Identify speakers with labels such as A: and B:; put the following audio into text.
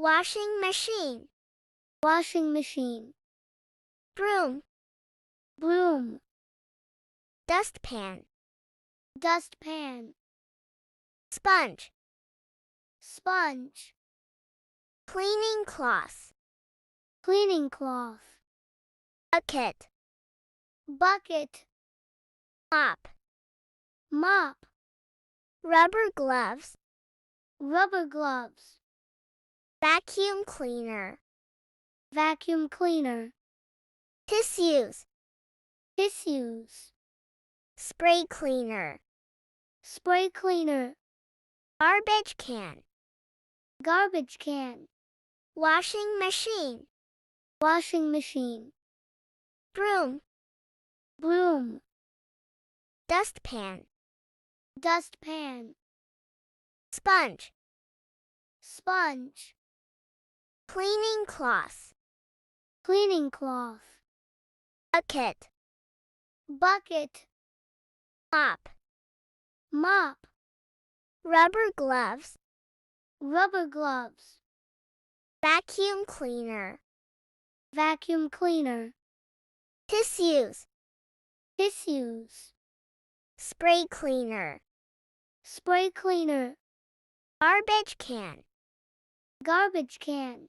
A: washing machine,
B: washing machine,
A: broom,
B: broom,
A: dustpan,
B: dustpan,
A: sponge,
B: sponge,
A: cleaning cloth,
B: cleaning cloth,
A: bucket,
B: bucket,
A: mop,
B: mop,
A: rubber gloves,
B: rubber gloves,
A: vacuum cleaner,
B: vacuum cleaner,
A: tissues,
B: tissues,
A: spray cleaner,
B: spray cleaner,
A: garbage can,
B: garbage can,
A: washing machine,
B: washing machine,
A: broom,
B: broom,
A: dustpan,
B: dustpan,
A: sponge,
B: sponge,
A: cleaning cloth,
B: cleaning cloth,
A: bucket,
B: bucket,
A: mop,
B: mop,
A: rubber gloves,
B: rubber gloves,
A: vacuum cleaner,
B: vacuum cleaner,
A: tissues,
B: tissues,
A: spray cleaner,
B: spray cleaner,
A: garbage can,
B: garbage can,